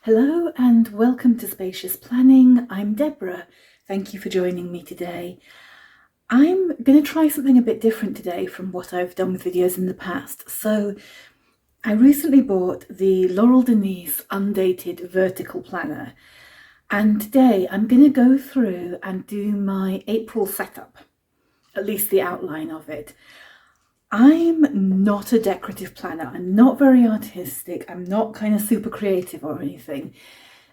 Hello and welcome to Spacious Planning. I'm Deborah. Thank you for joining me today. I'm going to try something a bit different today from what I've done with videos in the past. So I recently bought the Laurel Denise Undated Vertical Planner, and today I'm going to go through and do my April setup, at least the outline of it. I'm not a decorative planner. I'm not very artistic. I'm not kind of super creative or anything.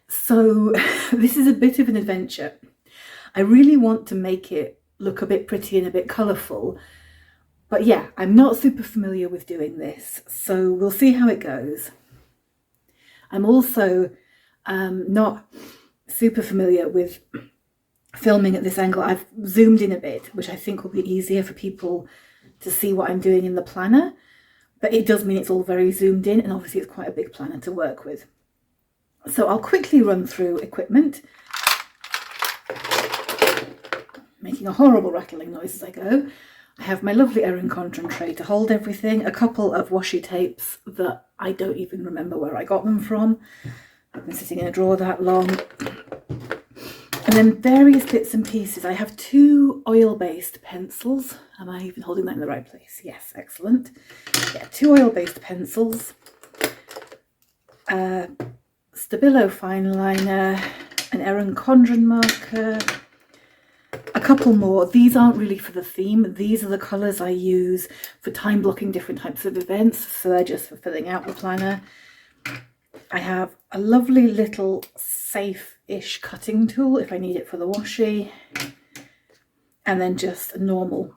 So this is a bit of an adventure. I really want to make it look a bit pretty and a bit colourful. But yeah, I'm not super familiar with doing this. So we'll see how it goes. I'm also not super familiar with filming at this angle. I've zoomed in a bit, which I think will be easier for people to see what I'm doing in the planner, but it does mean it's all very zoomed in, and obviously it's quite a big planner to work with. So I'll quickly run through equipment, making a horrible rattling noise as I go. I have my lovely Erin Condren tray to hold everything, a couple of washi tapes that I don't even remember where I got them from. I've been sitting in a drawer that long. And then various bits and pieces. I have 2 oil-based pencils. Am I even holding that in the right place? Yes, excellent. Yeah, 2 oil-based pencils, Stabilo fine liner, an Erin Condren marker, a couple more. These aren't really for the theme. These are the colours I use for time blocking different types of events, so they're just for filling out the planner. I have a lovely little safe-ish cutting tool if I need it for the washi, and then just a normal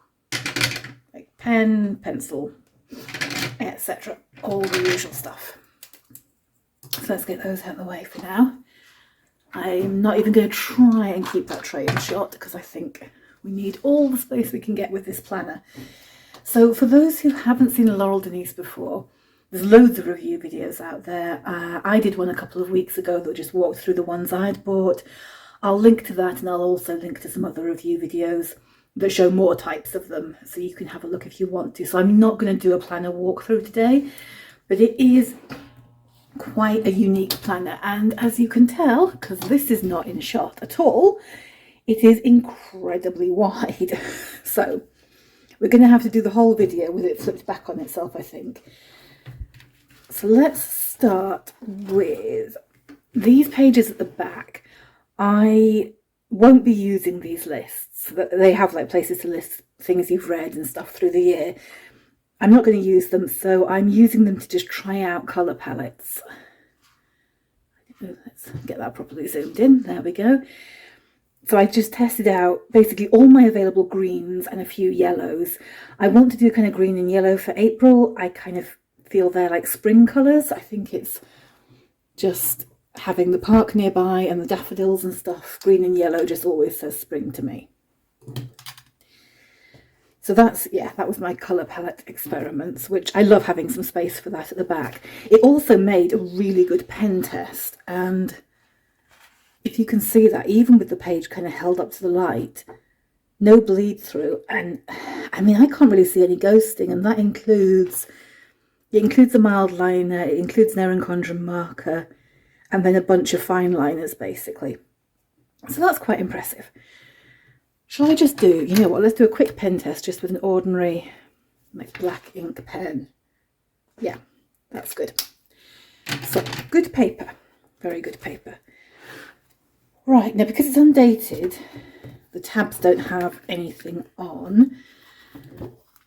like pen, pencil, etc. All the usual stuff. So let's get those out of the way for now. I'm not even going to try and keep that tray in shot because I think we need all the space we can get with this planner. So for those who haven't seen a Laurel Denise before, there's loads of review videos out there. I did one a couple of weeks ago that just walked through the ones I'd bought. I'll link to that, and I'll also link to some other review videos that show more types of them, so you can have a look if you want to. So I'm not going to do a planner walkthrough today, but it is quite a unique planner. And as you can tell, because this is not in shot at all, it is incredibly wide. So we're going to have to do the whole video with it flipped back on itself, I think. So let's start with these pages at the back. I won't be using these lists. They have like places to list things you've read and stuff through the year. I'm not going to use them, so I'm using them to just try out colour palettes. Let's get that properly zoomed in. There we go. So I just tested out basically all my available greens and a few yellows. I want to do kind of green and yellow for April. I kind of feel they're like spring colours. I think it's just having the park nearby and the daffodils and stuff. Green and yellow just always says spring to me. So that's, yeah, that was my colour palette experiments, which I love having some space for that at the back. It also made a really good pen test, and if you can see that, even with the page kind of held up to the light, no bleed through, and I mean I can't really see any ghosting, and that includes a mild liner, it includes an Erin Condren marker, and then a bunch of fine liners basically. So that's quite impressive. Shall I just do, you know what, let's do a quick pen test just with an ordinary like black ink pen. Yeah, that's good. So, good paper, very good paper. Right, now because it's undated, the tabs don't have anything on,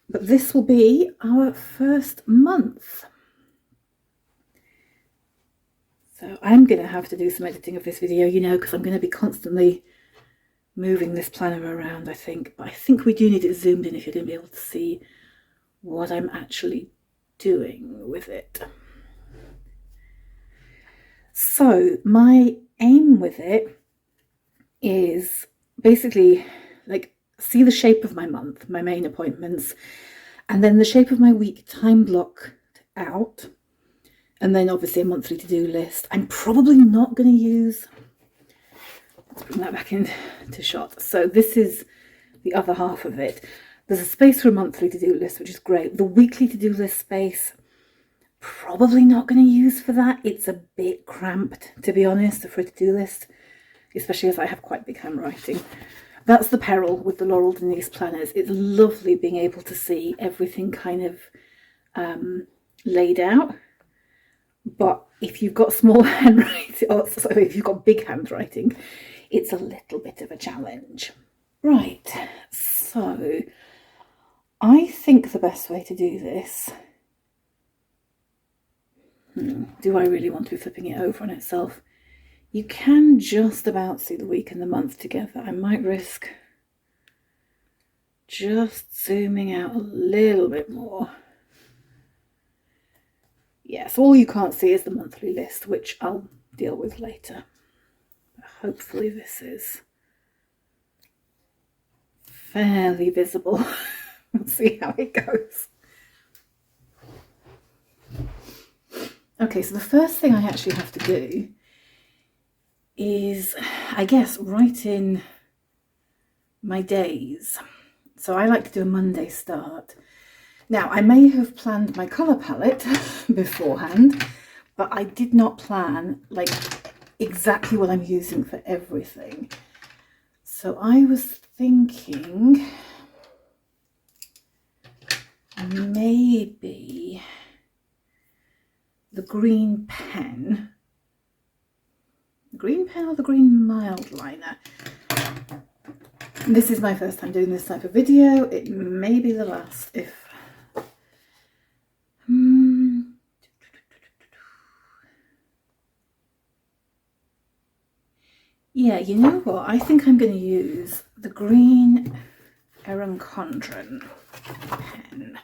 but this will be our first month. So I'm going to have to do some editing of this video, you know, because I'm going to be constantly moving this planner around, I think. But I think we do need it zoomed in if you're going to be able to see what I'm actually doing with it. So my aim with it is basically like see the shape of my month, my main appointments, and then the shape of my week time blocked out, and then obviously a monthly to-do list. I'm probably not going to use, let's bring that back into shot. So this is the other half of it. There's a space for a monthly to-do list, which is great. The weekly to-do list space, probably not going to use for that. It's a bit cramped, to be honest, for a to-do list, especially as I have quite big handwriting. That's the peril with the Laurel Denise planners. It's lovely being able to see everything kind of laid out. But if you've got small handwriting, or sorry, if you've got big handwriting, it's a little bit of a challenge. Right, so I think the best way to do this, do I really want to be flipping it over on itself? You can just about see the week and the month together. I might risk just zooming out a little bit more. Yes, all you can't see is the monthly list, which I'll deal with later. But hopefully this is fairly visible. We'll see how it goes. Okay, so the first thing I actually have to do is, I guess, write in my days. So I like to do a Monday start. Now, I may have planned my colour palette beforehand, but I did not plan like exactly what I'm using for everything. So I was thinking maybe the green pen. The green pen or the green mild liner? This is my first time doing this type of video. It may be the last if... Yeah, you know what? I think I'm going to use the green Erin Condren pen.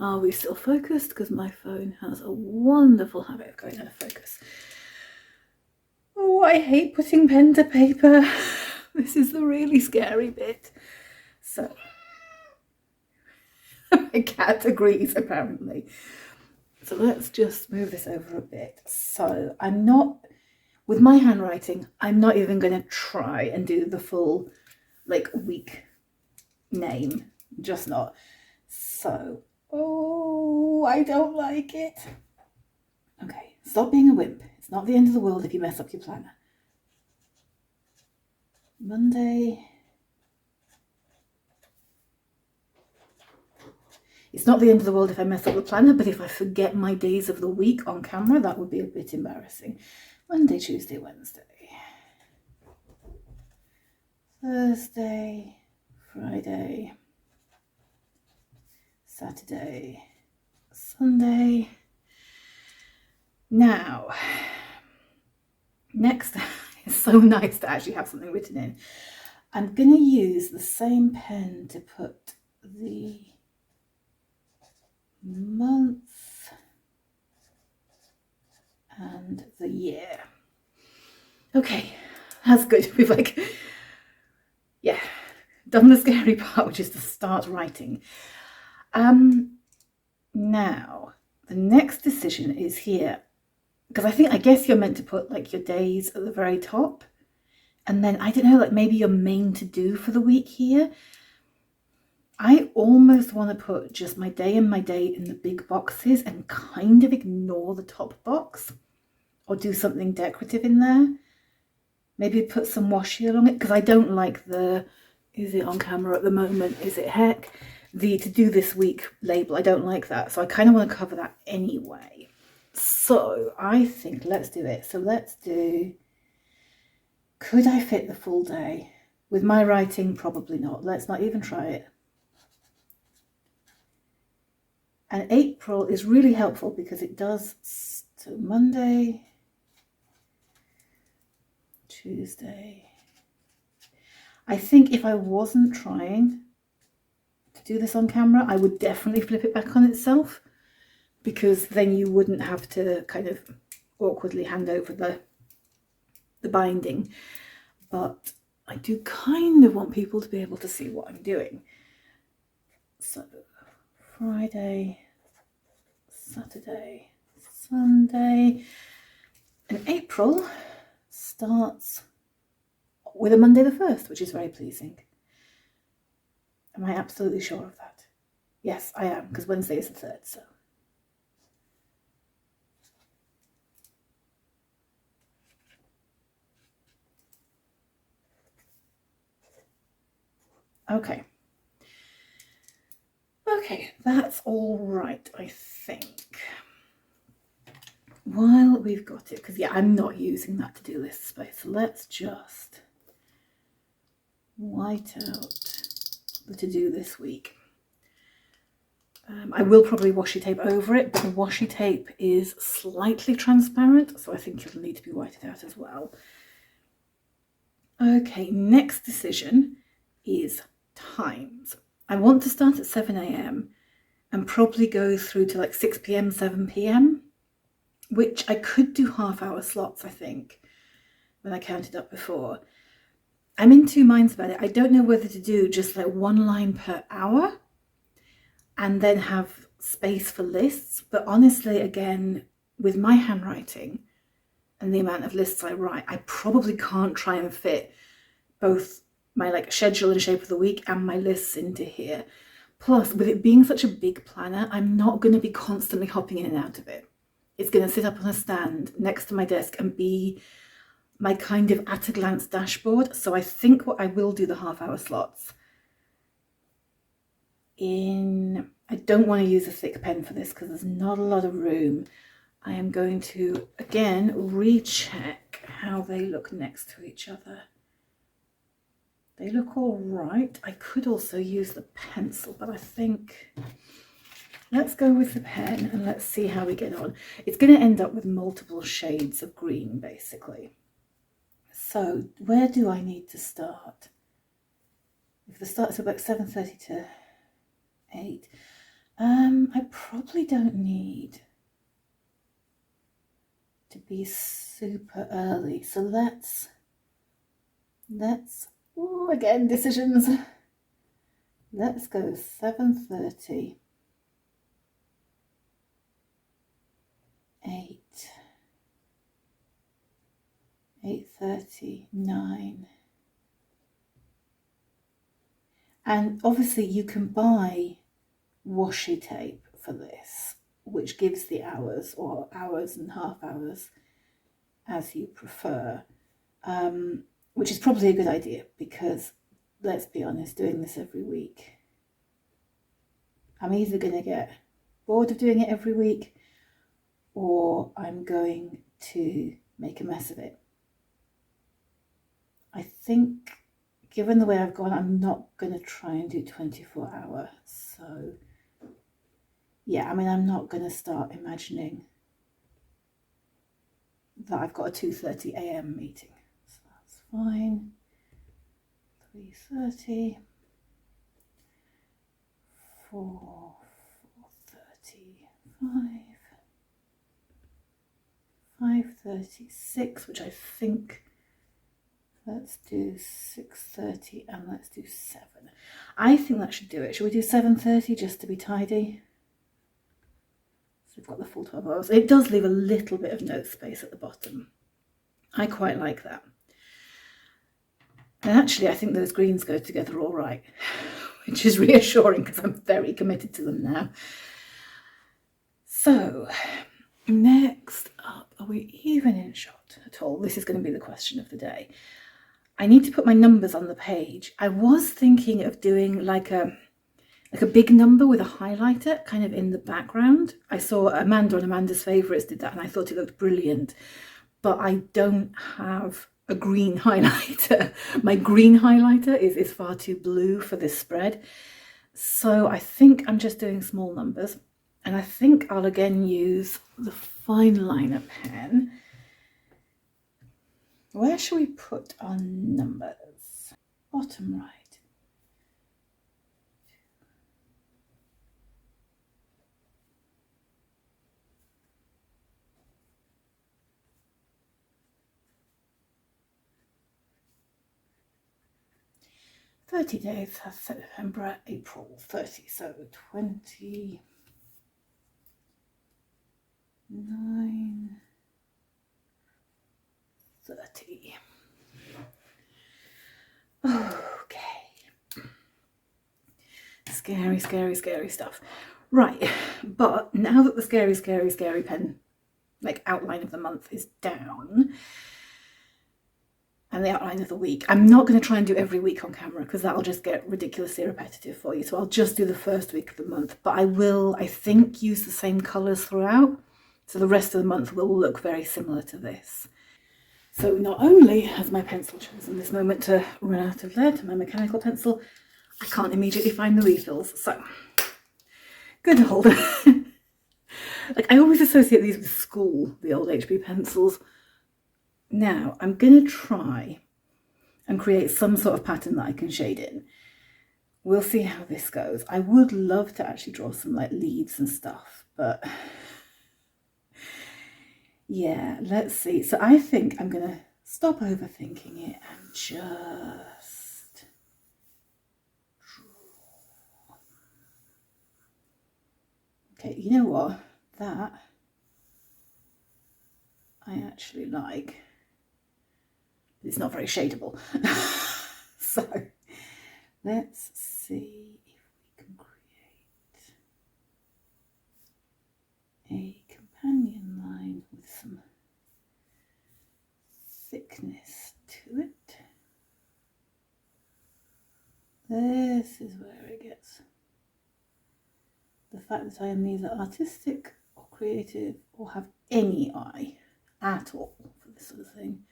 Are we still focused? Because my phone has a wonderful habit of going out of focus. Oh, I hate putting pen to paper. This is the really scary bit. So, my cat agrees apparently. So let's just move this over a bit. So I'm not, with my handwriting, I'm not even going to try and do the full like week name. Just not. So, oh, I don't like it. Okay, stop being a wimp. It's not the end of the world if you mess up your planner. Monday. It's not the end of the world if I mess up the planner, but if I forget my days of the week on camera, that would be a bit embarrassing. Monday, Tuesday, Wednesday, Thursday, Friday, Saturday, Sunday. Now, next, it's so nice to actually have something written in. I'm going to use the same pen to put the month and the year. Okay, that's good. We've like, yeah, done the scary part, which is to start writing. Now, the next decision is here, because I guess you're meant to put like your days at the very top, and then I don't know, like maybe your main to do for the week here. I almost want to put just my day and my date in the big boxes and kind of ignore the top box, or do something decorative in there. Maybe put some washi along it, because I don't like the, is it on camera at the moment? Is it heck? The to do this week label, I don't like that. So I kind of want to cover that anyway. So I think let's do it. So let's do, could I fit the full day? With my writing, probably not. Let's not even try it. And April is really helpful because it does, so Monday, Tuesday. I think if I wasn't trying to do this on camera, I would definitely flip it back on itself, because then you wouldn't have to kind of awkwardly hand over the binding. But I do kind of want people to be able to see what I'm doing. So Friday, Saturday, Sunday, and April starts with a Monday the 1st, which is very pleasing. Am I absolutely sure of that? Yes, I am, because Wednesday is the 3rd, so. Okay. Okay, that's all right, I think. While we've got it, because yeah, I'm not using that to-do list space, so let's just white out the to-do this week. I will probably washi tape over it, but the washi tape is slightly transparent, so I think it'll need to be whited out as well. Okay, next decision is times. I want to start at 7 a.m. and probably go through to like 6 p.m, 7 p.m, which I could do half-hour slots, I think, when I counted up before. I'm in two minds about it. I don't know whether to do just like one line per hour and then have space for lists. But honestly, again, with my handwriting and the amount of lists I write, I probably can't try and fit both my like schedule and shape of the week and my lists into here. Plus, with it being such a big planner, I'm not going to be constantly hopping in and out of it. It's going to sit up on a stand next to my desk and be my kind of at a glance dashboard. So I think what I will do the half-hour slots in, I don't want to use a thick pen for this because there's not a lot of room. I am going to again recheck how they look next to each other. They look all right. I could also use the pencil, but I think let's go with the pen and let's see how we get on. It's going to end up with multiple shades of green, basically. So where do I need to start? If the start is about 7:30 to 8, I probably don't need to be super early. So let's ooh, again, decisions. Let's go 7:30, 8, 8:30, 9. And obviously you can buy washi tape for this, which gives the hours or hours and half hours as you prefer, which is probably a good idea because let's be honest, doing this every week, I'm either going to get bored of doing it every week or I'm going to make a mess of it. I think given the way I've gone, I'm not going to try and do 24-hour. So yeah, I mean, I'm not going to start imagining that I've got a 2:30 a.m. meeting. So that's fine. 3:30, 4:30, 5:36, which I think, let's do 6:30 and let's do 7. I think that should do it. Should we do 7:30 just to be tidy? So we've got the full 12 hours. It does leave a little bit of note space at the bottom. I quite like that. And actually, I think those greens go together all right, which is reassuring because I'm very committed to them now. So next up, are we even in shot at all? This is going to be the question of the day. I need to put my numbers on the page. I was thinking of doing like a big number with a highlighter kind of in the background. I saw Amanda on Amanda's Favourites did that and I thought it looked brilliant, but I don't have a green highlighter. My green highlighter is far too blue for this spread. So I think I'm just doing small numbers, and I think I'll again use the fine liner pen. Where shall we put our numbers? Bottom right. $30 days, September, April, 30, so 29, 30. Okay. Scary, scary, scary stuff. Right, but now that the scary, scary, scary pen, like outline of the month is down, and the outline of the week. I'm not going to try and do every week on camera because that'll just get ridiculously repetitive for you. So I'll just do the first week of the month, but I will, I think, use the same colours throughout. So the rest of the month will look very similar to this. So not only has my pencil chosen this moment to run out of lead, my mechanical pencil, I can't immediately find the refills. So good old. Like, I always associate these with school, the old HB pencils. Now I'm going to try and create some sort of pattern that I can shade in. We'll see how this goes. I would love to actually draw some like leaves and stuff, but yeah, let's see. So I think I'm going to stop overthinking it and just draw. Okay, you know what? That I actually like. It's not very shadeable. So let's see if we can create a companion line with some thickness to it. This is where it gets. The fact that I am neither artistic or creative or have any eye at all for this sort of thing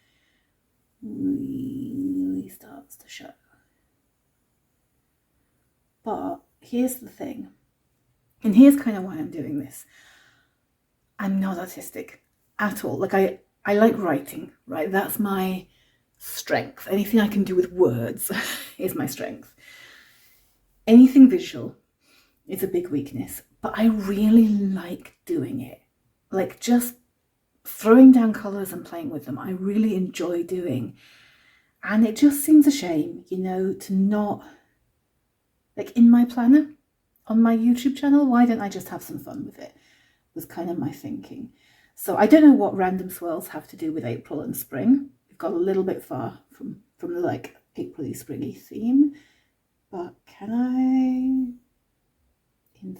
really starts to show. But here's the thing, and here's kind of why I'm doing this. I'm not artistic at all. Like I like writing, right? That's my strength. Anything I can do with words is my strength. Anything visual is a big weakness, but I really like doing it. Like just throwing down colours and playing with them, I really enjoy doing. And it just seems a shame, you know, to not, like in my planner on my YouTube channel, why don't I just have some fun with it? Was kind of my thinking. So I don't know what random swirls have to do with April and spring. We've got a little bit far from the like April-y, springy theme, but can I, in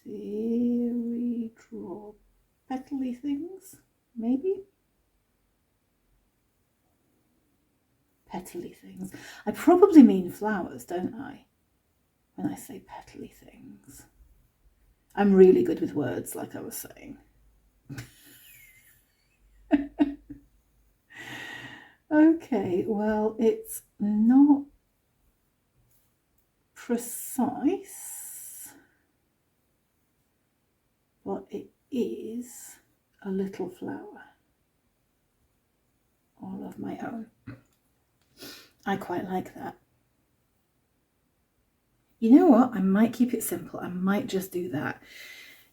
theory, draw petally things? Maybe? Petally things. I probably mean flowers, don't I? When I say petally things. I'm really good with words, like I was saying. Okay, well, it's not precise, but it is a little flower, all of my own. I quite like that. You know what? I might keep it simple. I might just do that.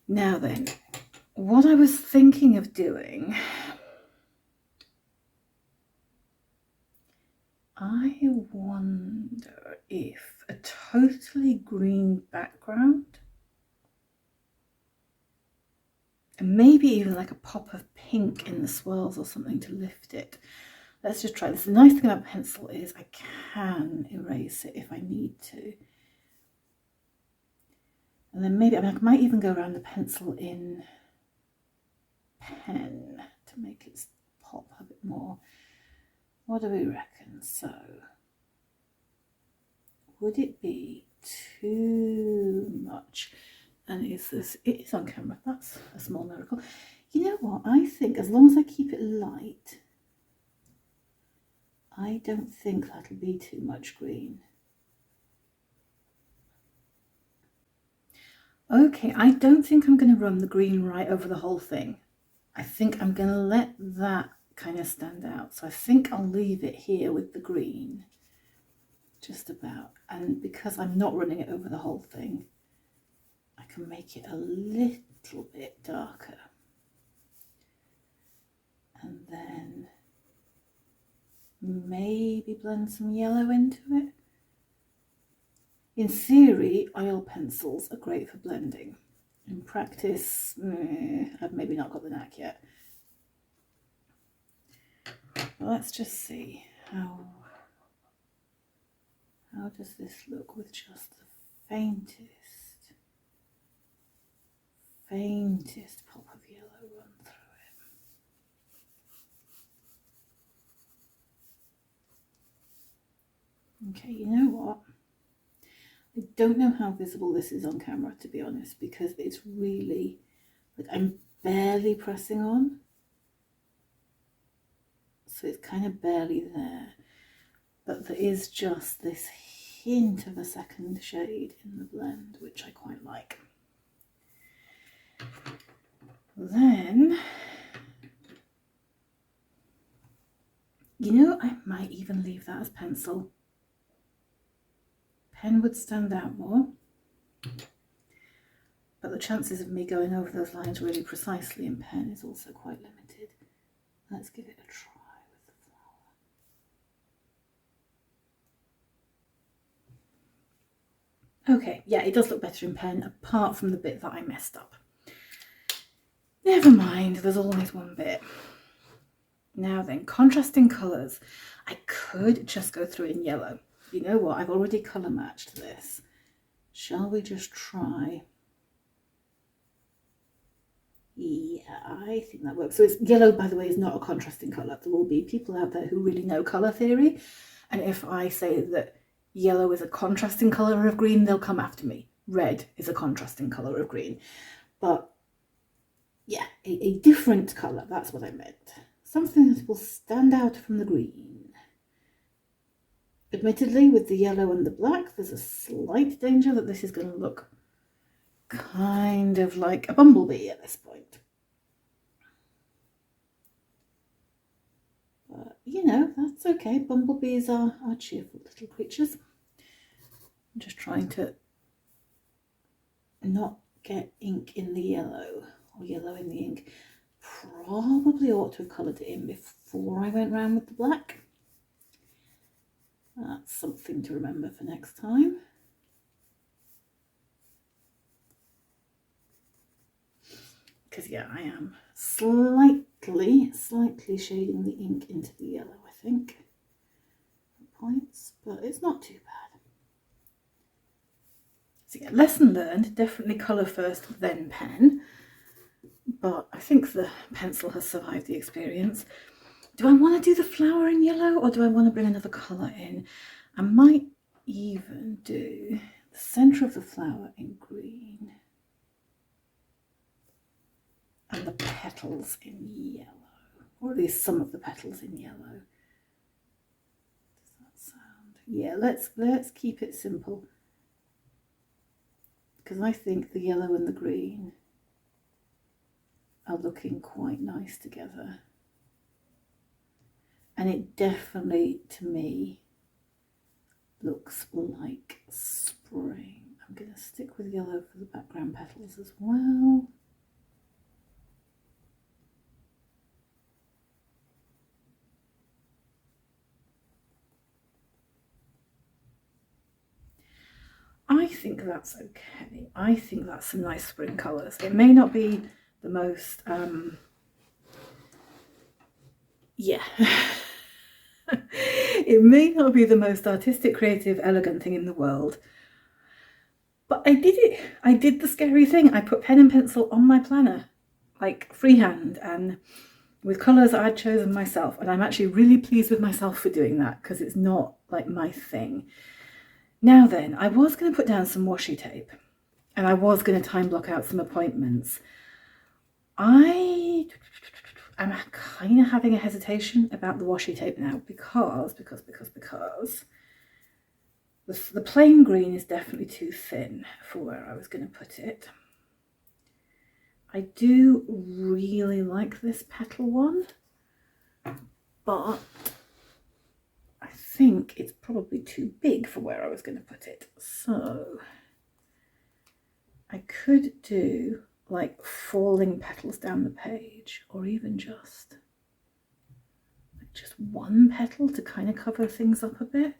Now then, what I was thinking of doing, I wonder if a totally green background, and maybe even like a pop of pink in the swirls or something to lift it. Let's just try this. The nice thing about pencil is I can erase it if I need to. And then maybe, I mean, I might even go around the pencil in pen to make it pop a bit more. What do we reckon? So, would it be too much? And is this, it is on camera, that's a small miracle. You know what, I think as long as I keep it light, I don't think that'll be too much green. Okay, I don't think I'm going to run the green right over the whole thing. I think I'm going to let that kind of stand out. So I think I'll leave it here with the green, just about. And because I'm not running it over the whole thing, I can make it a little bit darker. And then maybe blend some yellow into it. In theory, oil pencils are great for blending. In practice, I've maybe not got the knack yet. Well, let's just see how does this look with just the faintest pop of yellow run through Okay, you know what? I don't know how visible this is on camera, to be honest, because it's really, like, I'm barely pressing on. So it's kind of barely there. But there is just this hint of a second shade in the blend, which I quite like. Then, you know, I might even leave that as pencil. Pen would stand out more, but the chances of me going over those lines really precisely in pen is also quite limited. Let's give it a try with the flower. Okay, yeah, it does look better in pen, apart from the bit that I messed up. Never mind, there's always one bit. Now then, contrasting colours. I could just go through in yellow. You know what, I've already colour matched this. Shall we just try? Yeah, I think that works. So it's yellow, by the way, is not a contrasting colour. There will be people out there who really know colour theory. And if I say that yellow is a contrasting colour of green, they'll come after me. Red is a contrasting colour of green. But yeah, a different colour, that's what I meant. Something that will stand out from the green. Admittedly, with the yellow and the black, there's a slight danger that this is going to look kind of like a bumblebee at this point. But, you know, that's okay. Bumblebees are cheerful little creatures. I'm just trying to not get ink in the yellow, or yellow in the ink. Probably ought to have coloured it in before I went round with the black. That's something to remember for next time. Because yeah, I am slightly shading the ink into the yellow, I think, at points, but it's not too bad. So yeah, lesson learned, definitely colour first, then pen. But I think the pencil has survived the experience. Do I want to do the flower in yellow, or do I want to bring another colour in? I might even do the centre of the flower in green and the petals in yellow, or at least some of the petals in yellow. Does that sound? Yeah, let's keep it simple, because I think the yellow and the green are looking quite nice together. And it definitely, to me, looks like spring. I'm going to stick with yellow for the background petals as well. I think that's okay. I think that's some nice spring colours. It may not be the most, yeah. It may not be the most artistic, creative, elegant thing in the world, but I did it. I did the scary thing. I put pen and pencil on my planner, like freehand, and with colours I'd chosen myself. And I'm actually really pleased with myself for doing that, because it's not like my thing. Now then, I was going to put down some washi tape, and I was going to time block out some appointments. I'm kind of having a hesitation about the washi tape now, because the plain green is definitely too thin for where I was going to put it. I do really like this petal one, but I think it's probably too big for where I was going to put it. So I could do like falling petals down the page, or even just one petal to kind of cover things up a bit.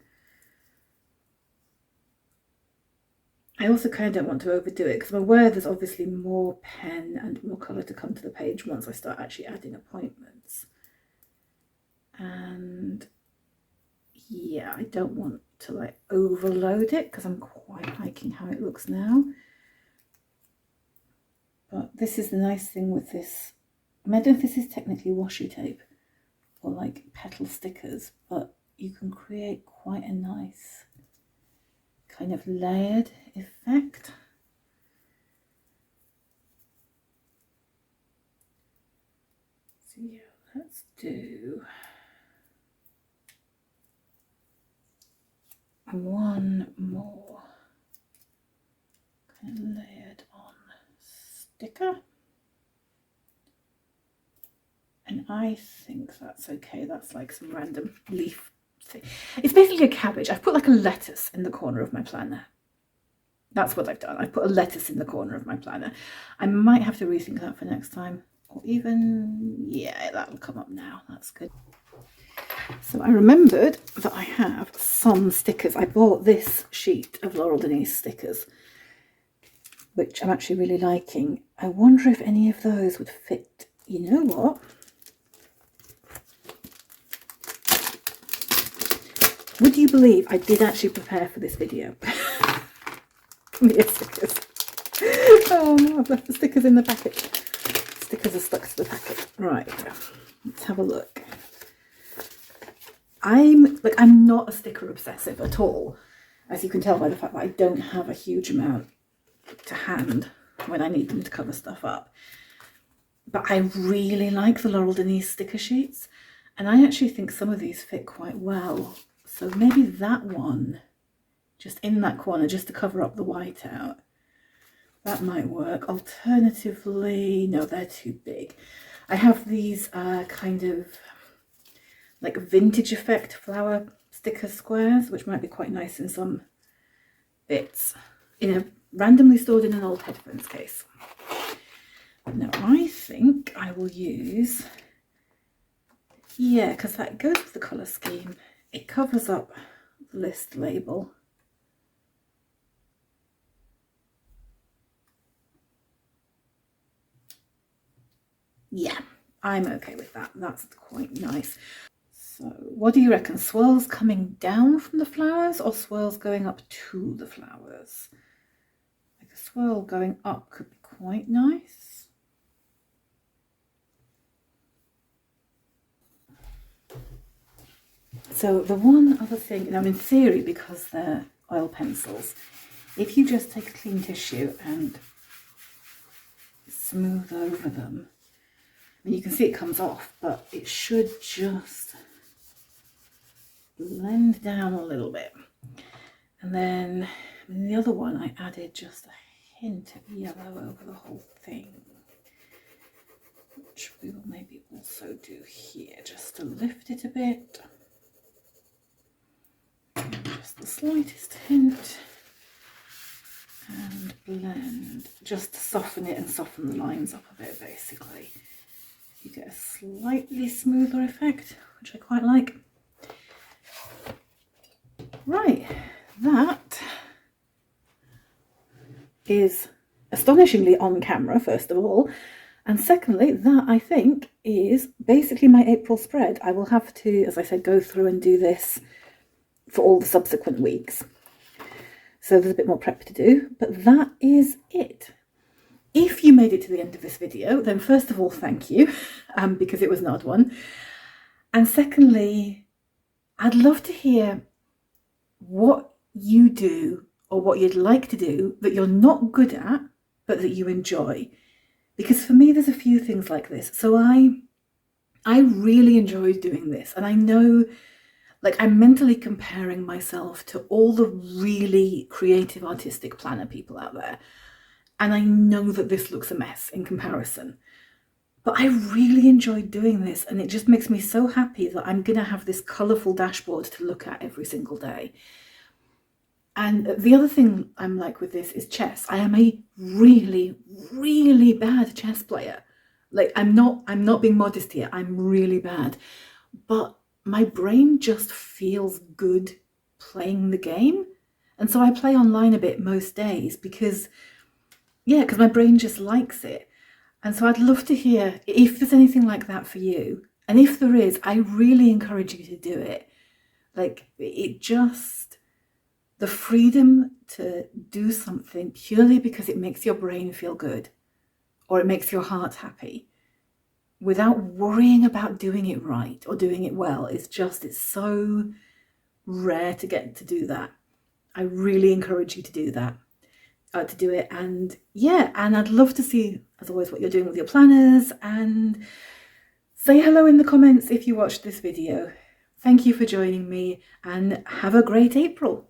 I also kind of don't want to overdo it, because I'm aware there's obviously more pen and more colour to come to the page once I start actually adding appointments. And yeah, I don't want to like overload it, because I'm quite liking how it looks now. But this is the nice thing with this. I mean, I don't know if this is technically washi tape or like petal stickers, but you can create quite a nice kind of layered effect. So yeah, let's do one more kind of layered on sticker. And I think that's okay. That's like some random leaf thing. It's basically a cabbage. I've put like a lettuce in the corner of my planner. That's what I've done. I've put a lettuce in the corner of my planner. I might have to rethink that for next time. Or even, yeah, that'll come up now. That's good. So I remembered that I have some stickers. I bought this sheet of Laurel Denise stickers, which I'm actually really liking. I wonder if any of those would fit. You know what? Would you believe I did actually prepare for this video? Come here, stickers. Oh no, I've left the stickers in the packet. Stickers are stuck to the packet. Right, let's have a look. I'm not a sticker obsessive at all, as you can tell by the fact that I don't have a huge amount to hand when I need them to cover stuff up. But I really like the Laurel Denise sticker sheets, and I actually think some of these fit quite well. So maybe that one, just in that corner, just to cover up the white out. That might work. Alternatively, no, they're too big. I have these kind of like vintage effect flower sticker squares, which might be quite nice in some bits. Randomly stored in an old headphones case. Now I think I will use, yeah, because that goes with the colour scheme. It covers up the list label. Yeah, I'm okay with that. That's quite nice. So what do you reckon? Swirls coming down from the flowers or swirls going up to the flowers? Like a swirl going up could be quite nice. So the one other thing, now in theory, because they're oil pencils, if you just take a clean tissue and smooth over them, I mean, you can see it comes off, but it should just blend down a little bit. And then in the other one, I added just a hint of yellow over the whole thing, which we will maybe also do here, just to lift it a bit. Just the slightest hint, and blend, just to soften it and soften the lines up a bit, basically. You get a slightly smoother effect, which I quite like. Right, that is astonishingly on camera, first of all, and secondly, that I think is basically my April spread. I will have to, as I said, go through and do this for all the subsequent weeks. So there's a bit more prep to do, but that is it. If you made it to the end of this video, then first of all, thank you, because it was an odd one. And secondly, I'd love to hear what you do or what you'd like to do that you're not good at, but that you enjoy. Because for me, there's a few things like this. So I really enjoyed doing this, and I know, like, I'm mentally comparing myself to all the really creative, artistic planner people out there. And I know that this looks a mess in comparison. But I really enjoyed doing this, and it just makes me so happy that I'm going to have this colourful dashboard to look at every single day. And the other thing I'm like with this is chess. I am a really, really bad chess player. Like, I'm not being modest here. I'm really bad. But my brain just feels good playing the game. And so I play online a bit most days because my brain just likes it. And so I'd love to hear if there's anything like that for you. And if there is, I really encourage you to do it. Like, it just, the freedom to do something purely because it makes your brain feel good or it makes your heart happy without worrying about doing it right or doing it well, it's so rare to get to do that. I really encourage you to do that, to do it. And yeah, and I'd love to see, as always, what you're doing with your planners, and say hello in the comments if you watched this video. Thank you for joining me, and have a great April.